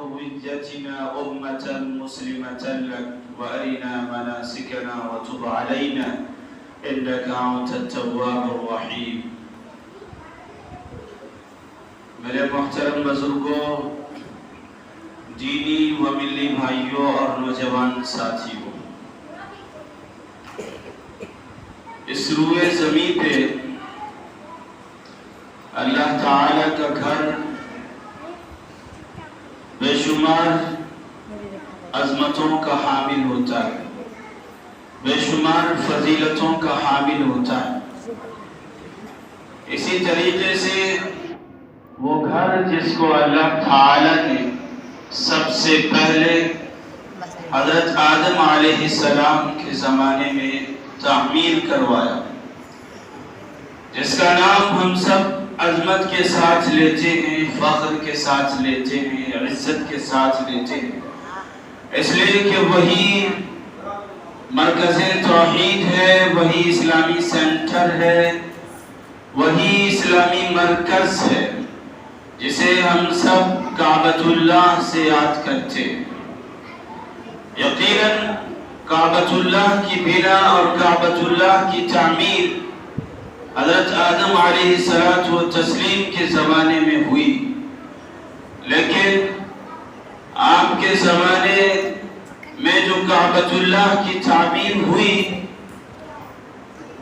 ذريتنا أمة مسلمة لك وأرنا مناسكنا وتب علينا إنك أنت التواب الرحيم. میرے محترم بزرگوں، دینی و ملی بھائیوں اور نوجوان ساتھیوں، اس روئے زمین پہ اللہ تعالی کا گھر بے شمار عظمتوں کا حامل ہوتا ہے، بے شمار فضیلتوں کا حامل ہوتا ہے۔ اسی طریقے سے وہ گھر جس کو اللہ تعالی نے سب سے پہلے حضرت آدم علیہ السلام کے زمانے میں تعمیر کروایا، جس کا نام ہم سب عظمت کے ساتھ لیتے ہیں، فخر کے ساتھ لیتے ہیں، عزت کے ساتھ لیتے ہیں، اس لیے کہ وہی مرکز توحید ہے، وہی اسلامی سینٹر ہے، وہی اسلامی مرکز ہے جسے ہم سب کعبۃ اللہ سے یاد کرتے ہیں۔ یقیناً کعبۃ اللہ کی بنا اور کعبۃ اللہ کی تعمیر حضرت آدم علیہ السلام کے زمانے میں ہوئی، لیکن آپ کے زمانے میں جو کعبۃ اللہ کی تعمیر ہوئی،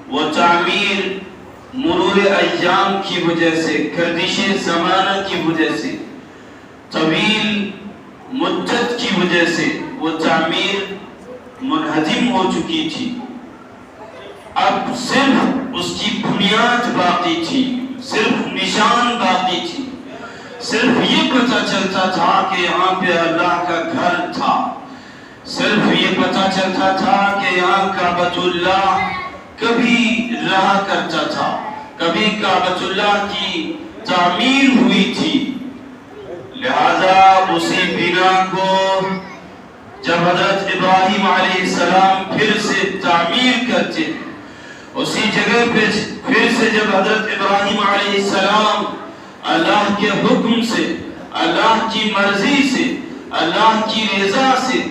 وہ تعمیر مرور ایام کی وجہ سے، گردش زمانہ کی وجہ سے، طویل مدت کی وجہ سے وہ تعمیر منہدم ہو چکی تھی۔ اب صرف اس کی بنیاد باقی تھی، صرف نشان باقی تھی، صرف یہ پتہ چلتا تھا کہ یہاں پہ اللہ کا گھر تھا، صرف یہ پتہ چلتا تھا کہ یہاں کعبۃ اللہ کبھی رہا کرتا تھا، کبھی کعبۃ اللہ کی تعمیر ہوئی تھی۔ لہذا اسی بنا کو جب حضرت ابراہیم علیہ السلام پھر سے تعمیر کرتے، اسی جگہ پہ پھر سے جب حضرت ابراہیم علیہ السلام اللہ کے حکم سے، اللہ کی مرضی سے، اللہ کی رضا سے،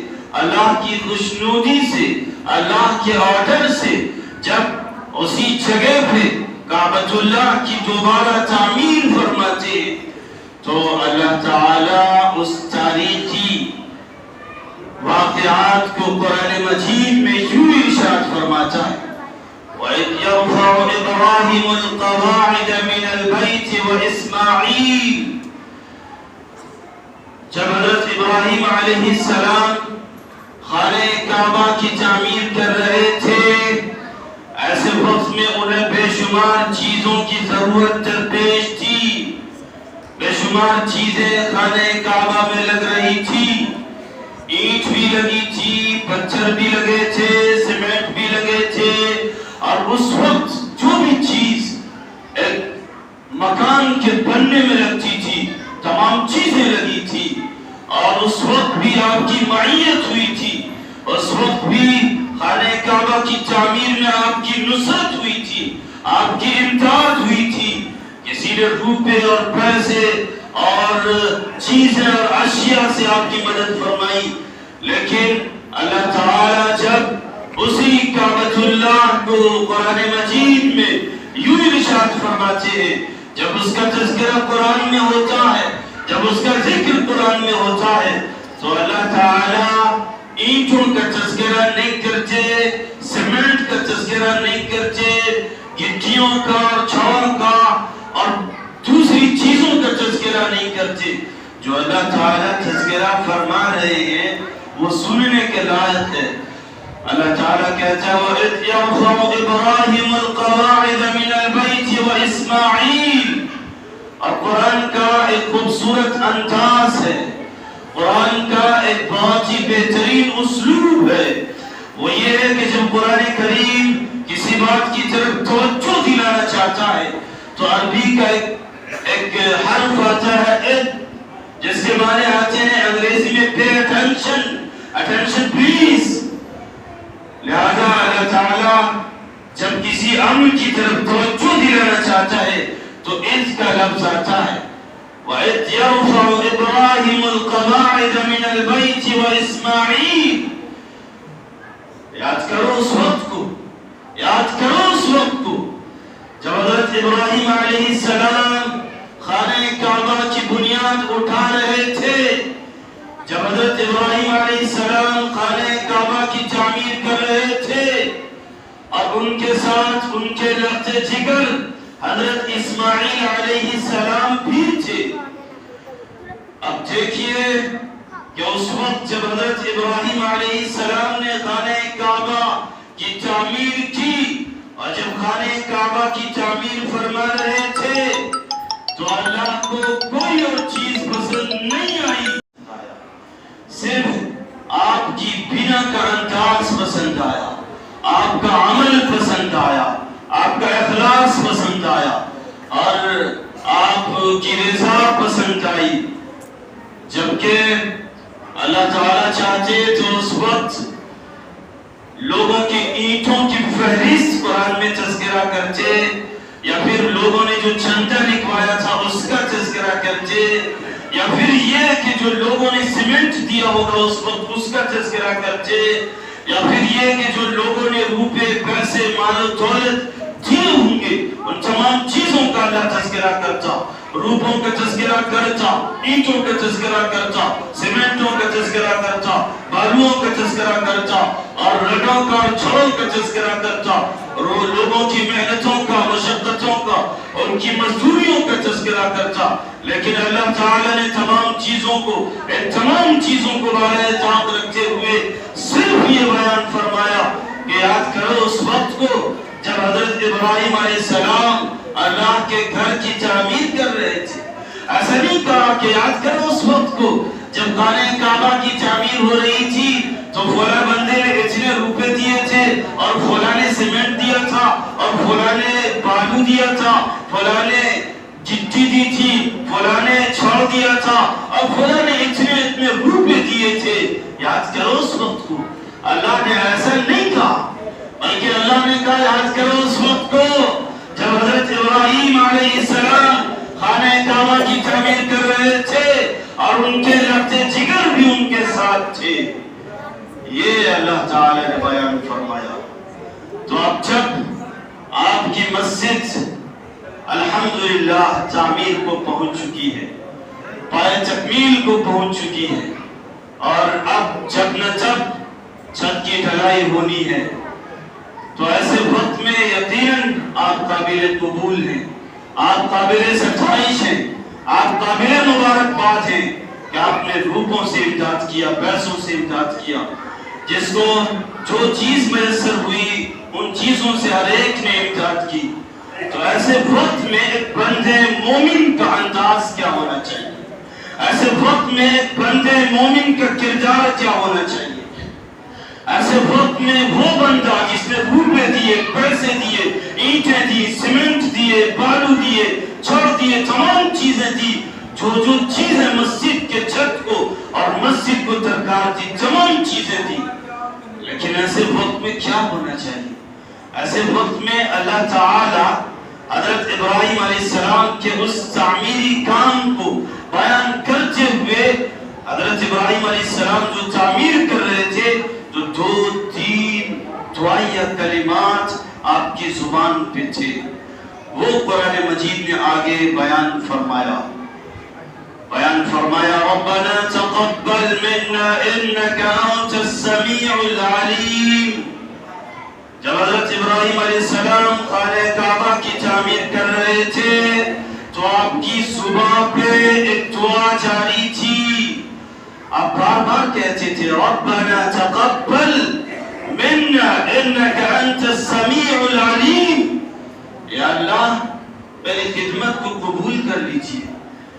اللہ کی خوشنودی سے، اللہ کے آرڈر سے جب اسی جگہ پہ کعبۃ اللہ کی دوبارہ تعمیر فرماتے، تو اللہ تعالیٰ اس تاریخی واقعات کو قرآن مجید میں یوں ارشاد فرماتا ہے: وَإِذْ يَرْفَعُ إِبْرَاهِيمُ الْقَوَاعِدَ مِنَ الْبَيْتِ وَإِسْمَاعِيلُ، جب حضرت ابراہیم علیہ السلام خانہ کعبہ کی تعمیر کر رہے تھے، ایسے وقت میں انہیں بے شمار چیزوں کی ضرورت درپیش تھی، بے شمار چیزیں خانہ کعبہ میں لگ رہی تھی، اینٹ بھی لگی تھی، پتھر بھی لگے تھے، سیمنٹ بھی لگے تھے، اور اس وقت جو بھی چیز ایک مکان کے بننے میں لگتی تھی تمام چیزیں لگی تھی، اور اس وقت بھی آپ کی معیت ہوئی تھی، اس وقت بھی خانہ کعبہ کی تعمیر میں آپ کی نصرت ہوئی تھی، آپ کی امداد ہوئی تھی، کسی نے روپے اور پیسے اور چیزیں اور اشیاء سے آپ کی مدد فرمائی، لیکن اللہ تعالیٰ جب اسی کعبۃ اللہ کو قرآن مجید میں یوں ارشاد فرماتے ہیں، جب اس کا تذکرہ قرآن میں ہوتا ہے، جب اس کا ذکر قرآن میں ہوتا ہے، تو اللہ تعالیٰ اینٹوں کا تذکرہ نہیں کرتے، سیمنٹ کا تذکرہ نہیں کرتے، گٹیوں کا اور چھاؤں کا اور دوسری چیزوں کا تذکرہ نہیں کرتے۔ جو اللہ تعالیٰ تذکرہ فرما رہے ہیں وہ سننے کے لائق ہے۔ اللہ تعالیٰ کہتا ہے وَإِذْ يَرْفَعُ إِبْرَاهِيمُ الْقَوَاعِدَ مِنَ الْبَيْتِ وَإِسْمَاعِيلُ، اور قرآن کا ایک خوبصورت انداز ہے، قرآن کا ایک بہت ہی بہترین اسلوب ہے، وہ یہ ہے کہ جب قرآن کریم کسی بات کی طرف توجہ دلانا چاہتا ہے تو عربی کا ایک حرف آتا ہے اِذ، جس کے معنی آتے ہیں انگریزی میں pay attention، attention please۔ لہذا اللہ تعالیٰ جب کسی امر کی طرف توجہ دلانا چاہتا ہے تو اِذ کا لفظ آتا ہے وَإِذْ يَرْفَعُ إِبْرَاهِيمُ الْقَوَاعِدَ السلام خانہ کعبہ کی بنیاد اٹھا رہے تھے، جب حضرت ابراہیم علیہ السلام خانہ کعبہ کی تعمیر کر رہے تھے، اور ان کے ساتھ ان کے لخت جگر حضرت اسماعیل علیہ السلام بھی تھے۔ اب دیکھیے کہ اس وقت جب حضرت ابراہیم علیہ السلام نے خانہ کعبہ کی تعمیر کی، اور جب خانہ کعبہ کی تعمیر فرما رہے تھے تو اللہ کو کوئی اور چیز پسند نہیں آئی، صرف آپ کی بنا کا انداز پسند آیا، آپ کا عمل پسند آیا، آپ کا اخلاص پسند آیا، اور آپ کی رضا پسند آئی۔ جبکہ اللہ تعالیٰ چاہتے تو اس وقت لوگوں کی اینٹوں کی فہرست قرآن میں تذکرہ کرتے، یا پھر لوگوں نے جو چندہ لکھوایا تھا اس کا تذکرہ کرتے، یا پھر یہ کہ جو لوگوں نے سیمنٹ دیا ہوگا اس وقت اس کا تذکرہ کرتے، یا پھر یہ کہ جو لوگوں نے روپے پیسے مال و دولت دیے ہوں گے ان تمام چیزوں کا اللہ تذکرہ کرتا، روپوں کا تذکرہ کرتا، اینٹوں کا تذکرہ کرتا، سیمنٹوں کا تذکرہ کرتا، بالوں کا تذکرہ کرتا، اور رڈوں کا اور چھڑوں کا تذکرہ کرتا، اور لوگوں کی محنتوں کا، مشقتوں کا، ان کی مزدوریوں کا تذکرہ کرتا۔ لیکن اللہ تعالیٰ نے تمام چیزوں کو، ان تمام چیزوں کو بالائے طاق رکھتے ہوئے صرف یہ بیان فرمایا کہ یاد کرو اس وقت کو جب حضرت ابراہیم علیہ السلام اللہ کے گھر کی تعمیر کر رہے تھے۔ ایسا نہیں کہا کہ یاد کرو اس وقت کو جب خانہ کعبہ کی تعمیر ہو رہی تھی تو فلاں بندے نے اتنے روپے دیے تھے، اور فلاں نے سیمنٹ دیا تھا، اور فلاں نے بالو دیا تھا، فلاں نے گٹی دی تھی، فلاں نے چھڑ دیا تھا، اور فلاں نے اتنے روپے دیے تھے۔ یاد کرو اس وقت کو، اللہ نے ایسا نہیں کہا، بلکہ اللہ نے کہا یاد کرو اس وقت کو جب حضرت ابراہیم علیہ السلام خانہ کعبہ کی تعمیر کر رہے تھے، اور ان کے لخت جگر بھی ان کے ساتھ تھے۔ یہ اللہ تعالی نے بیان فرمایا۔ تو اب جب آپ کی مسجد الحمدللہ تعمیر کو پہنچ چکی ہے، پائے تکمیل کو پہنچ چکی ہے، اور اب جب نہ جب چھت کی ڈھلائی ہونی ہے، تو ایسے وقت میں یقیناً آپ قابل قبول ہیں، آپ قابل ستائش ہیں، آپ قابل مبارکباد ہیں کہ آپ نے روپوں سے امداد کیا، پیسوں سے امداد کیا۔ جس کو جو چیز میسر ہوئی ان چیزوں سے ہر ایک نے امداد کی۔ تو ایسے وقت میں ایک بندے مومن کا انداز کیا ہونا چاہیے، ایسے وقت میں ایک بندے مومن کا کردار کیا ہونا چاہیے؟ ایسے وقت میں وہ بندہ جس نے روپے دیے، پیسے دیے، اینٹیں دی، سیمنٹ دیے، بالو دیے، چھڑ دیے، تمام چیزیں دی، جو چیزیں مسجد کے چھت کو اور مسجد کو درکار دی، تمام چیزیں دی۔ لیکن ایسے وقت میں کیا ہونا چاہیے؟ ایسے وقت میں اللہ تعالی حضرت ابراہیم علیہ السلام کے اس تعمیری کام کو بیان کرتے ہوئے، حضرت ابراہیم علیہ السلام جو تعمیر کر رہے تھے تو 2-3 دعائیہ کلمات آپ کی زبان پہ تھے، وہ قرآن مجید نے آگے بیان فرمایا۔ ربنا تقبل منا انك انت السميع العليم۔ جب حضرت ابراہیم علیہ السلام خانہ کعبہ کی تعمیر کر رہے تھے تو آپ کی زبان پہ ایک دعا جاری تھی، آپ بار بار کہتے تھے ربنا تقبل منا انك انت السميع العليم۔ یا اللہ میری خدمت کو قبول کر لیجئے،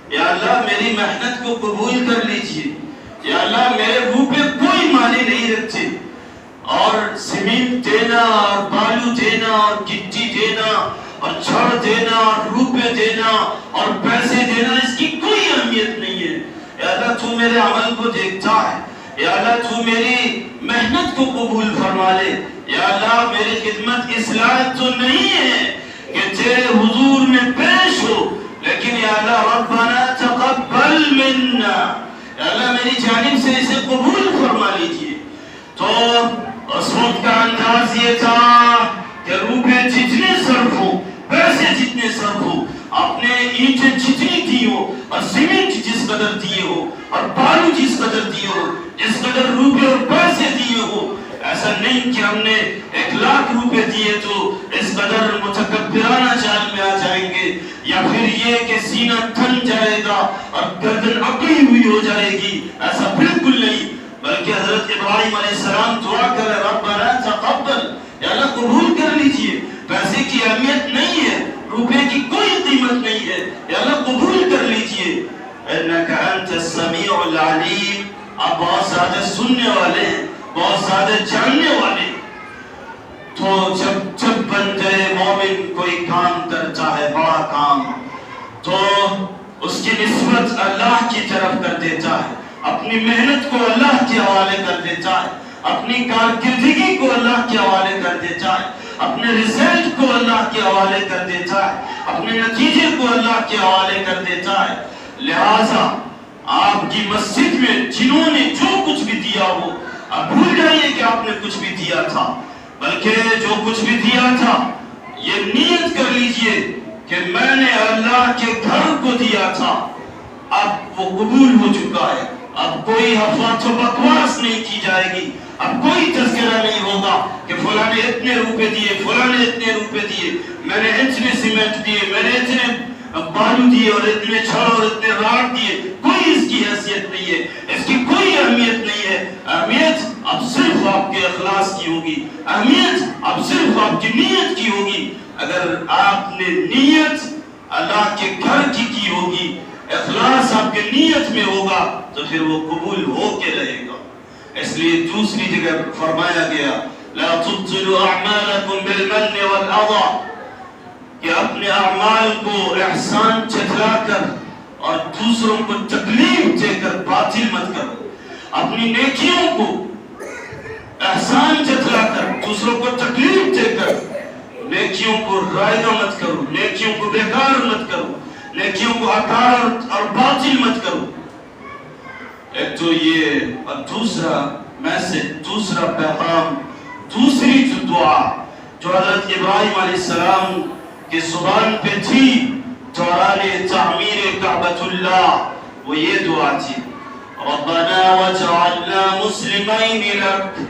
یا اللہ میری محنت کو قبول کر لیجئے، یا اللہ میرے منہ پہ کوئی معنی نہیں رکھتے، اور سیمنٹ دینا اور بالو دینا اور گٹی دینا اور چھڑ دینا اور روپے دینا اور پیسے دینا اس کی کوئی اہمیت نہیں ہے۔ یا اللہ تو میرے عمل کو دیکھتا ہے، یا اللہ تو میری محنت کو قبول فرما لے، یا اللہ میری خدمت اس لائق تو نہیں ہے کہ تیرے حضور میں پیش ہو، لیکن یا اللہ ربنا تقبل منا، یا اللہ میری جانب سے اسے قبول فرما لیجئے۔ تو اس وقت کا انداز یہ تھا کہ روپے جتنے صرف ہو، پیسے جتنے صرف ہو، آپ نے اینٹیں جتنی دی ہو اور سیمنٹ جس قدر دیے ہو اور بالو جس قدر دیے ہو، جس قدر روپے اور پیسے دیے ہو، ایسا نہیں کہ ہم نے 1,00,000 روپے دیے تو اس قدر متکبرانہ چال میں آ جائیں گے، یا پھر یہ کہ سینہ تھن جائے گا اور گردن اکڑی ہوئی ہو جائے گی، ایسا بالکل نہیں، بلکہ حضرت ابراہیم علیہ السلام دعا کرے ربنا تقبل، یا اللہ قبول کر لیجئے، پیسے کی اہمیت نہیں ہے، روپے کی کوئی قیمت نہیں ہے، یا اللہ قبول کر لیجئے، انک انت السمیع العلیم، آپ بہت زیادہ سننے والے ہیں، بہت زیادہ جاننے والے۔ تو جب بندے مومن کوئی کام کرتا ہے بڑا کام، تو اس کی نسبت اللہ کی طرف کر دیتا ہے، اپنی محنت کو اللہ کے حوالے کر دیتا ہے، اپنی کارکردگی کو اللہ کے حوالے کر دیتا ہے، اپنے رزلٹ کو اللہ کے حوالے کر دیتا ہے، اپنے نتیجے کو اللہ کے حوالے کر دیتا ہے۔ لہٰذا آپ کی مسجد میں جنہوں نے جو کچھ بھی دیا ہو، اب بھول جائیے کہ آپ نے کچھ بھی دیا تھا، بلکہ جو کچھ بھی دیا تھا یہ نیت کر لیجئے کہ میں نے اللہ کے گھر کو دیا تھا، اب وہ قبول ہو چکا ہے، اب کوئی حفاظت و بکواس نہیں کی جائے گی، اب کوئی تذکرہ نہیں ہوگا کہ فلاں نے اتنے روپے دیے، فلاں نے اتنے روپے دیے، میں نے اتنے سیمنٹ دیے، میں نے اتنے بالو دیے اور اتنے چھڑ اور اتنے راڈ دیے، کوئی اس کی حیثیت نہیں ہے، اس کی کوئی اہمیت نہیں ہے۔ اہمیت اب صرف آپ کے اخلاص کی ہوگی، اہمیت اب صرف آپ کی نیت کی ہوگی۔ اگر آپ نے نیت اللہ کے گھر کی ہوگی، اخلاص آپ کے نیت میں ہوگا تو پھر وہ قبول ہو کے رہے گا۔ اس لیے دوسری جگہ فرمایا گیا لا تبطلوا اعمالکم بالمن والاذى، کہ اپنے اعمال کو احسان جتلا کر اور دوسروں کو تکلیف دے کر باطل مت کرو، اپنی نیکیوں کو احسان جتلا کر دوسروں کو تکلیف دے کر نیکیوں کو رائگاں مت کرو، نیکیوں کو بیکار مت کرو، نیکیوں کو ہکار اور باطل مت کرو۔ ایک تو یہ، اور دوسرا میسج، دوسرا پیغام، دوسری جو دعا جو حضرت ابراہیم علیہ السلام کی زبان پہ تھی دوران تعمیر کعبۃ اللہ، وہ یہ دعا تھی ربنا واجعلنا مسلمین لک۔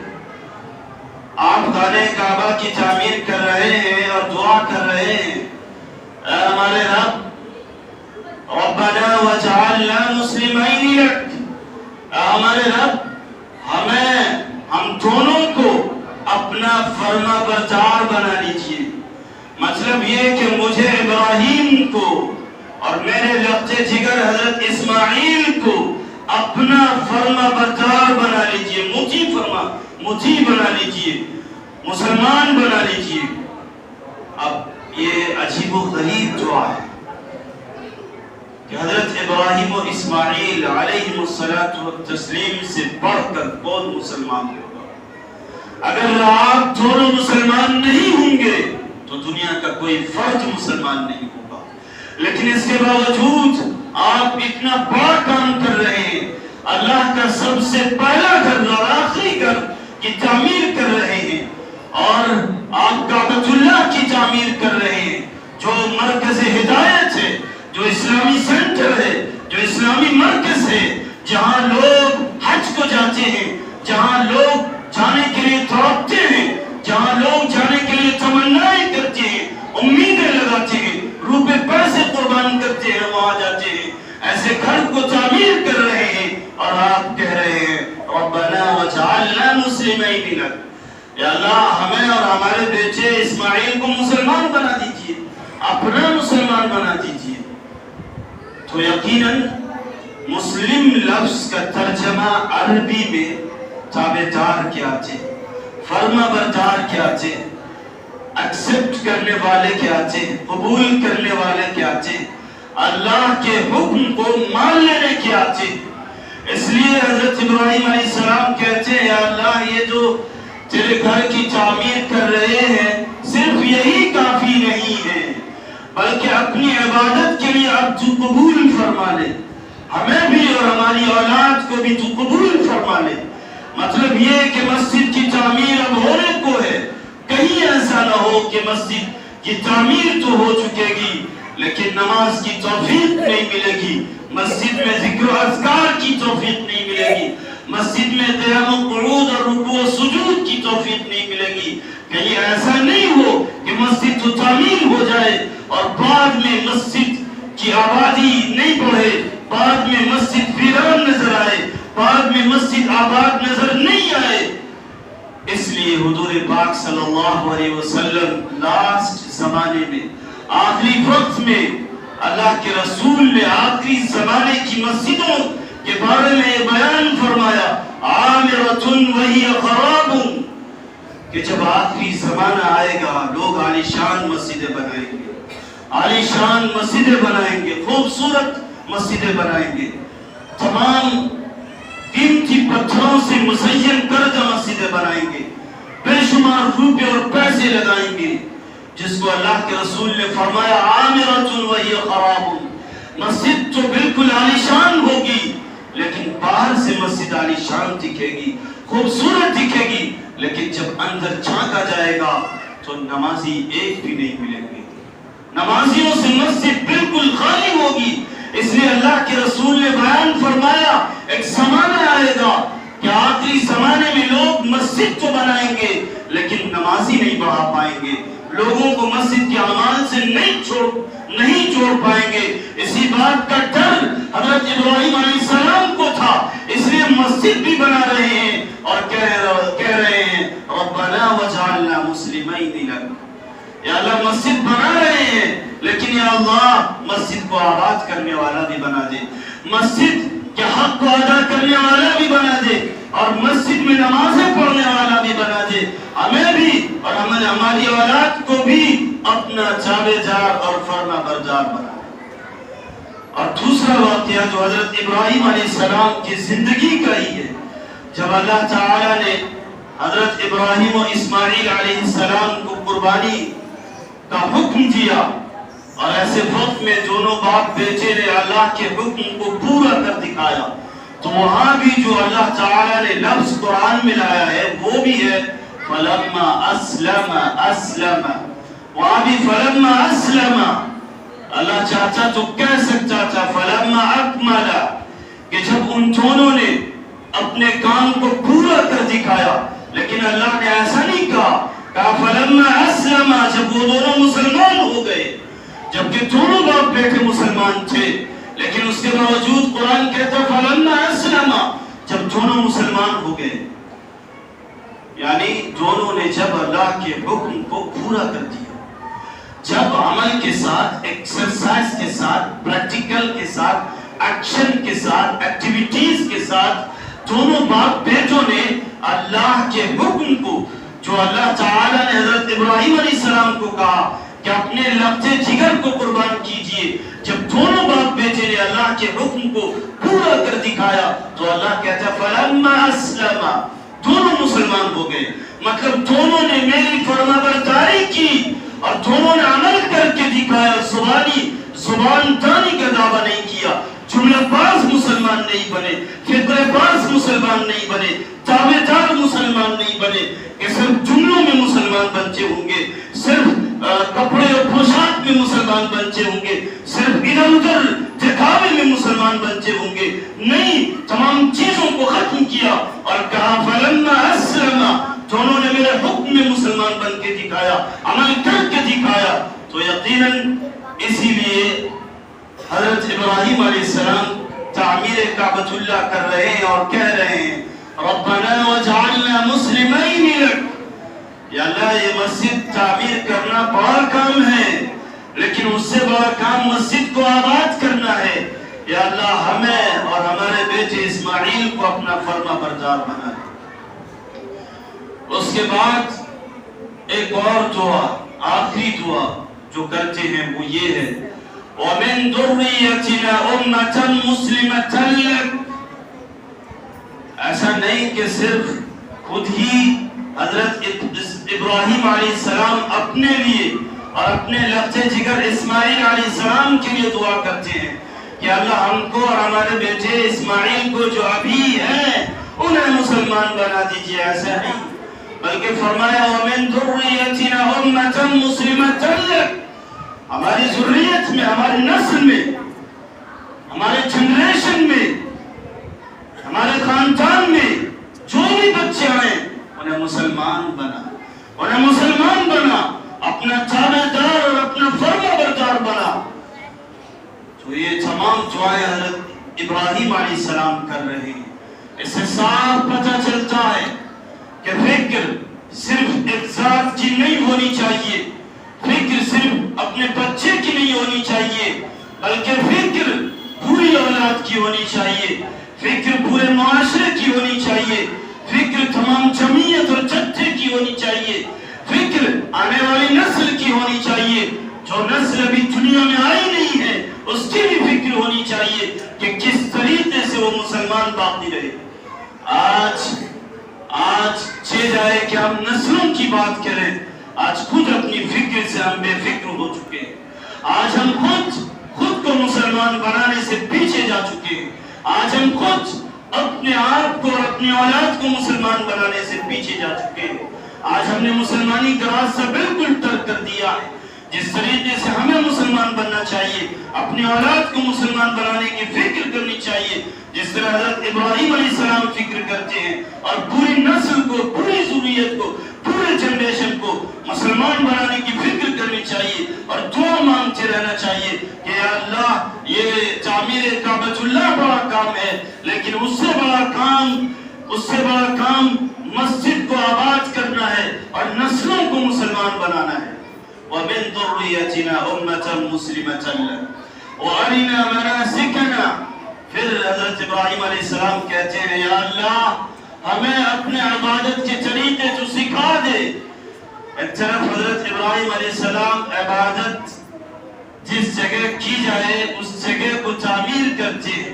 آپ خانہ کعبہ کی تعمیر کر رہے ہیں اور دعا کر رہے ہیں، اے ہمارے رب ربنا واجعلنا مسلمین لک، اے ہمارے رب ہم دونوں کو اپنا فرما بردار بنا لیجئے۔ مطلب یہ کہ مجھے ابراہیم کو اور میرے لقتے جگر حضرت اسماعیل کو اپنا فرما بردار بنا لیجئے، مطیع بنا لیجئے، مسلمان بنا لیجئے۔ اب یہ عجیب و غریب دعا ہے کہ حضرت ابراہیم و اسماعیل علیہ السلام سے بڑھ کر کون مسلمان ہوگا؟ اگر آپ دونوں مسلمان نہیں ہوں گے تو دنیا کا کوئی فرد مسلمان نہیں ہوگا، لیکن اس کے باوجود آپ اتنا بڑا کام کر رہے ہیں، اللہ کا سب سے پہلا گھر اور آخری گھر کی تعمیر کر رہے ہیں، اور آپ کعبۃ اللہ کی تعمیر کر رہے ہیں جو مرکز ہدایت ہے، جو اسلامی سینٹر ہے، جو اسلامی مرکز ہے، جہاں لوگ حج کو جاتے ہیں، جہاں لوگ جانے کے لیے تڑپتے ہیں، جہاں لوگ جانے کے لیے تمنائیں کرتے ہیں، امیدیں لگاتے ہیں، روپے پیسے قربان کرتے ہیں، وہاں جاتے ہیں، ایسے گھر کو تعمیر کر رہے ہیں، اور آپ کہہ رہے ہیں ربنا واجعلنا مسلمین لک، یا اللہ ہمیں اور ہمارے بیٹے اسماعیل کو مسلمان بنا دیجئے، اپنا مسلمان بنا دیجئے۔ تو یقیناً مسلم لفظ کا ترجمہ عربی میں تابعدار کیا تھے، فرما بردار کیا تھے، ایکسپٹ کرنے والے کیا تھے، قبول کرنے والے کیا تھے، اللہ کے حکم کو مان لینے کیا تھے۔ اس لیے حضرت ابراہیم علیہ السلام کہتے ہیں یا اللہ یہ جو تیرے گھر کی تعمیر کر رہے ہیں صرف یہی کافی نہیں ہے، بلکہ اپنی عبادت کے لیے اب تو قبول فرما لے، ہمیں بھی اور ہماری اولاد کو بھی تو قبول فرما لے۔ مطلب یہ کہ مسجد کی تعمیر اب ہونے کو ہے، کہیں ایسا نہ ہو کہ مسجد کی تعمیر تو ہو چکے گی لیکن نماز کی توفیق نہیں ملے گی، مسجد میں ذکر و اذکار کی توفیق نہیں ملے گی، مسجد میں قیام و قعود اور رکوع و سجود کی توفیق نہیں ملے گی۔ کہیں ایسا نہیں ہو کہ مسجد تو تعمیر ہو جائے اور بعد میں مسجد کی آبادی نہیں بڑھے، بعد میں مسجد ویران نظر آئے، بعد میں مسجد آباد نظر نہیں آئے۔ اس لیے حضور پاک صلی اللہ علیہ وسلم لاسٹ زمانے میں، آخری وقت میں اللہ کے رسول نے آخری زمانے کی مسجدوں کے بارے میں بیان فرمایا، عامرۃ وہی خراب، کہ جب آخری زمانہ آئے گا لوگ عالیشان مسجدیں بنائیں گے، عالیشان مسجدیں بنائیں گے، خوبصورت مسجدیں بنائیں گے، تمام قیمتی پتھروں سے مزین کردہ مسجدیں بنائیں گے، بے شمار روپے اور پیسے لگائیں گے، جس کو اللہ کے رسول نے فرمایا عامرۃ وہی خراب، مسجد تو بالکل عالیشان ہوگی لیکن باہر سے مسجد عالیشان دکھے گی، خوبصورت دکھے گی، لیکن جب اندر جھانکا جائے گا تو نمازی ایک بھی نہیں ملیں گے، نمازیوں سے مسجد بالکل خالی ہوگی۔ اس لیے اللہ کے رسول نے بیان فرمایا ایک زمانہ آئے گا کہ آخری زمانے میں لوگ مسجد تو بنائیں گے لیکن نمازی نہیں بڑھا پائیں گے، لوگوں کو مسجد کے اعمال سے نہیں جوڑ پائیں گے۔ اسی بات کا ڈر حضرت ابراہیم علیہ السلام کو تھا، اس لیے مسجد بھی بنا رہے ہیں اور کہہ رہے ہیں ربنا وجعلنا مسلمین لک، یا اللہ مسجد بنا رہے ہیں لیکن یا اللہ مسجد کو آباد کرنے والا بھی بنا دے، مسجد کے حق کو ادا کرنے والا بھی بنا دے اور مسجد میں نمازیں پڑھنے والا بھی بنا دے، ہمیں بھی اور ہماری اولاد کو بھی اپنا تابعدار اور فرما بردار بنا دے۔ اور دوسرا واقعہ جو حضرت ابراہیم علیہ السلام کی زندگی کا ہی ہے، جب اللہ تعالیٰ نے حضرت ابراہیم و اسماعیل علیہ السلام کو قربانی کا حکم دیا اور ایسے وقت میں دونوں باپ بیٹے نے اللہ کے حکم کو پورا کر دکھایا، تو وہاں بھی جو اللہ تعالیٰ نے لفظ قرآن میں لایا ہے وہ بھی ہے فلما اسلم، وہاں بھی فلما اسلم، اللہ چاہتا تو کہہ سکتا تھا فلما اکمل، کہ جب ان دونوں نے اپنے کام کو پورا کر دکھایا، لیکن اللہ نے ایسا نہیں کہا فلما اسلم، جب وہ دونوں مسلمان ہو گئے، جبکہ دونوں باپ بیٹے مسلمان تھے، لیکن اس کے باوجود قرآن کہتا فلما اسلم، جب دونوں مسلمان ہو گئے، یعنی دونوں نے جب اللہ کے حکم کو پورا کر دیا، جب عمل کے ساتھ، ایکسرسائز کے ساتھ، پریکٹیکل کے ساتھ، ایکشن کے ساتھ، ایکٹیویٹیز کے ساتھ دونوں باپ بیٹوں نے اللہ کے حکم کو، جو اللہ تعالیٰ نے حضرت ابراہیم علیہ السلام کو کہا کہ اپنے لفظ جگر کو قربان کیجئے، جب دونوں باپ بیٹے نے اللہ کے حکم کو پورا کر دکھایا تو اللہ کہتا ہے فلما اسلم، دونوں مسلمان ہو گئے، مطلب دونوں نے میری فرما برداری کی اور دونوں نے عمل کر کے دکھایا، زبان دانی کا دعویٰ نہیں کیا، جملہ باز مسلمان نہیں بنے، فقہ باز مسلمان نہیں بنے، تابعدار مسلمان نہیں بنے کہ صرف جملوں میں مسلمان بنتے ہوں گے، صرف کپڑے اور پوشاک میں مسلمان بنتے ہوں گے، صرف ادھر ادھر دکھاوے میں مسلمان بنتے ہوں گے، نہیں، تمام چیزوں کو ختم کیا اور کہا فلما اسلم، دونوں نے میرے حکم میں مسلمان بن کے دکھایا، عمل کر کے دکھایا، تو یقیناً اسی لیے حضرت ابراہیم علیہ السلام تعمیر کعبۃ اللہ کر رہے ہیں اور کہہ رہے ہیں ربنا وجعلنا مسلمین لک، یا اللہ یہ مسجد تعمیر کرنا بڑا کام ہے لیکن اس سے بڑا کام مسجد کو آباد کرنا ہے، یا اللہ ہمیں اور ہمارے بیٹے اسماعیل کو اپنا فرما بردار بنا دے۔ اس کے بعد ایک اور دعا، آخری دعا جو کرتے ہیں وہ یہ ہے وَمِن ذُرِّيَّتِنَا أُمَّةً مُسْلِمَةً لَكَ، ایسا نہیں کہ صرف خود ہی حضرت ابراہیم علیہ السلام اپنے لیے اور اپنے لفظ جگر اسماعیل علیہ السلام کے لیے دعا کرتے ہیں کہ اللہ ہم کو اور ہمارے بیٹے اسماعیل کو جو ابھی ہیں انہیں مسلمان بنا دیجئے، ایسا نہیں، بلکہ فرمایا وَمِن ذُرِّيَّتِنَا أُمَّةً مُسْلِمَةً لَكَ، ہماری ذریت میں، ہماری نسل میں، ہمارے جنریشن میں، ہمارے خاندان میں جو بھی بچے آئیں انہیں مسلمان بنا، اپنا تابع دار اور اپنا فرما بردار بنا. تو یہ تمام دعائیں حضرت ابراہیم علیہ السلام کر رہے ہیں. اس سے صاف پتہ چلتا ہے کہ فکر صرف ایک ذات کی نہیں ہونی چاہیے، فکر صرف اپنے بچے کی نہیں ہونی چاہیے، بلکہ فکر پوری اولاد کی ہونی چاہیے، فکر پورے معاشرے کی ہونی چاہیے، فکر تمام جمعیت اور جتھے کی ہونی چاہیے، فکر آنے والی نسل کی ہونی چاہیے. جو نسل ابھی دنیا میں آئی نہیں ہے اس کی بھی فکر ہونی چاہیے کہ کس طریقے سے وہ مسلمان باقی رہے. آج چھ جائے کہ ہم نسلوں کی بات کریں، آج خود اپنی فکر سے ہم بے فکر ہو چکے ہیں. آج ہم خود کو مسلمان بنانے سے پیچھے جا چکے ہیں. آج ہم خود اپنے آپ کو اور اپنی اولاد کو مسلمان بنانے سے پیچھے جا چکے ہیں. آج ہم نے مسلمانی کا راستہ بالکل ترک کر دیا ہے. جس طریقے سے ہمیں مسلمان بننا چاہیے، اپنی اولاد کو مسلمان بنانے کی فکر کرنی چاہیے، جس طرح حضرت ابراہیم علیہ السلام فکر کرتے ہیں، اور پوری نسل کو، پوری ذریت کو، پورے جنریشن کو مسلمان بنانے کی فکر کرنی چاہیے اور دعا مانگتے رہنا چاہیے کہ یا اللہ یہ تعمیر کعبۃ اللہ بڑا کام ہے، لیکن اس سے بڑا کام مسجد کو آباد کرنا ہے اور نسلوں کو مسلمان بنانا ہے. وَمِن ذُرِّيَّتِنَا أُمَّةً مُسْلِمَةً لَكَ وَأَرِنَا مَنَاسِكَنَا. پھر حضرت ابراہیم علیہ السلام کہتے ہیں یا اللہ ہمیں اپنے عبادت کے طریقے تو سکھا دے. ایک طرف حضرت ابراہیم علیہ السلام عبادت جس جگہ کی جائے اس جگہ کو تعمیر کرتے ہیں،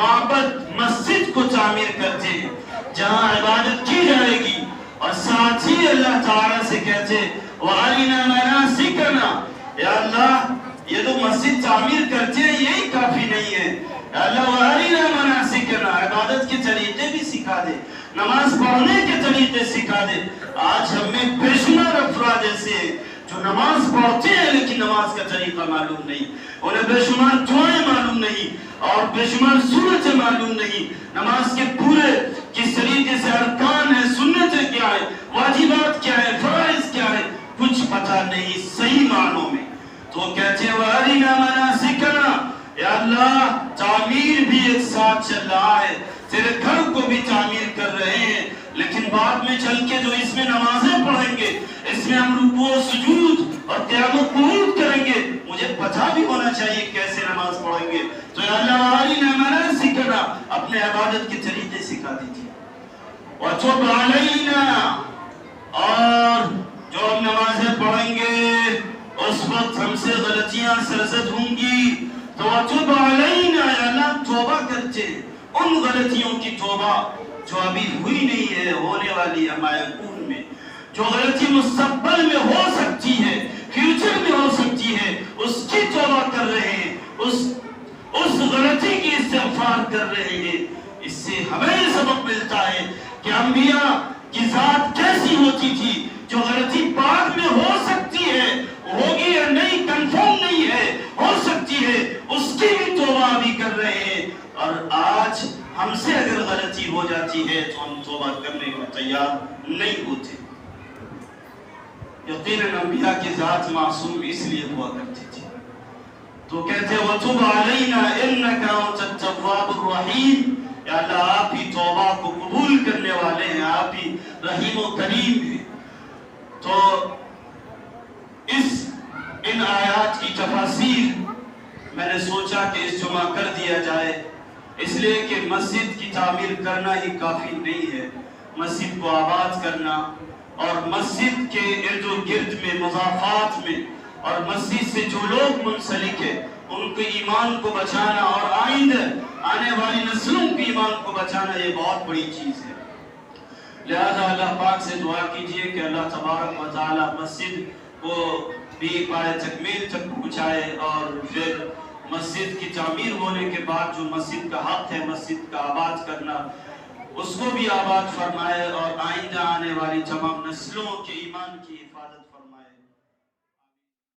معبد مسجد کو تعمیر کرتے ہیں جہاں عبادت کی جائے گی، اور ساتھ ہی اللہ تعالیٰ سے کہتے ہیں وَأَرِنَا مَنَاسِكَنَا. یا اللہ یہ تو مسجد تعمیر کرتے ہیں یہی کافی نہیں ہے، یا اللہ وَأَرِنَا مَنَاسِكَنَا، عبادت کے طریقے بھی سکھا دے، نماز پڑھنے کے طریقے سکھا دے. آج ہم میں بے شمار افراد ایسے ہیں جو نماز پڑھتے ہیں لیکن نماز کا طریقہ معلوم نہیں، انہیں بے شمار دعائیں معلوم نہیں اور بے شمار سنتیں معلوم نہیں، نماز کے پورے کس طریقے سے ارکان ہیں، سنتیں کیا ہیں، واجبات کیا ہیں، فرائض کیا ہیں، کچھ پتہ نہیں صحیح معنوں میں. تو کہتے ہیں وَأَرِنَا مَنَاسِكَنَا، یا اللہ تعمیر بھی ایک ساتھ چل رہا ہے، تیرے گھر کو بھی تعمیر کر رہے ہیں، لیکن بعد میں چل کے جو اس میں نمازیں پڑھیں گے، اس میں ہم رکوع و سجود اور قیام و قعود کریں گے، مجھے پتہ بھی ہونا چاہیے کیسے نماز پڑھیں گے. تو یا اللہ وَأَرِنَا مَنَاسِكَنَا، اپنے عبادت کے طریقے سکھا دیجیے. وَتُبْ عَلَيْنَا، اور جو ہم نمازیں پڑھیں گے اس وقت ہم سے غلطیاں سرزد ہوں گی، تو وَتُبْ عَلَيْنَا، یا اللہ توبہ کرتے ان غلطیوں کی توبہ جو ابھی ہوئی نہیں ہے، ہونے والی ہمارے خون میں، جو غلطی مستقبل میں ہو سکتی ہے، فیوچر میں ہو سکتی ہے، اس کی توبہ کر رہے ہیں، اس غلطی کی استغفار کر رہے ہیں. اس سے ہمیں یہ سبق ملتا ہے کہ انبیاء کی ذات کیسی ہوتی تھی، جو غلطی بعد میں ہو سکتی ہے، ہوگی یا نہیں کنفرم نہیں ہے، ہو سکتی ہے، اس کی بھی توبہ بھی کر رہے ہیں. اور آج ہم سے اگر غلطی ہو جاتی ہے تو ہم توبہ کرنے کو تیار نہیں ہوتے. یقیناً انبیاء کی ذات معصوم اس لیے ہوا کرتی تھی. تو کہتے ہیں وَتُبْ عَلَيْنَا إِنَّكَ أَنْتَ التَّوَّابُ الرَّحِيمُ، یا اللہ آپ ہی توبہ کو قبول کرنے والے ہیں، آپ ہی رحیم و کریم ہیں. تو ان آیات کی تفاسیر میں نے سوچا کہ اس جمعہ کر دیا جائے، اس لیے کہ مسجد کی تعمیر کرنا ہی کافی نہیں ہے، مسجد کو آباد کرنا اور مسجد کے ارد و گرد میں مضافات میں اور مسجد سے جو لوگ منسلک ہیں ان کے ایمان کو بچانا اور آئندہ آنے والی نسلوں کے ایمان کو بچانا یہ بہت بڑی چیز ہے. لہذا اللہ پاک سے دعا کیجئے کہ اللہ تبارک و تعالی مسجد کو بھی پائے تکمیل تک پہنچائے، اور پھر مسجد کی تعمیر ہونے کے بعد جو مسجد کا حق ہے مسجد کا آباد کرنا اس کو بھی آباد فرمائے، اور آئندہ آنے والی تمام نسلوں کے ایمان کی حفاظت فرمائے.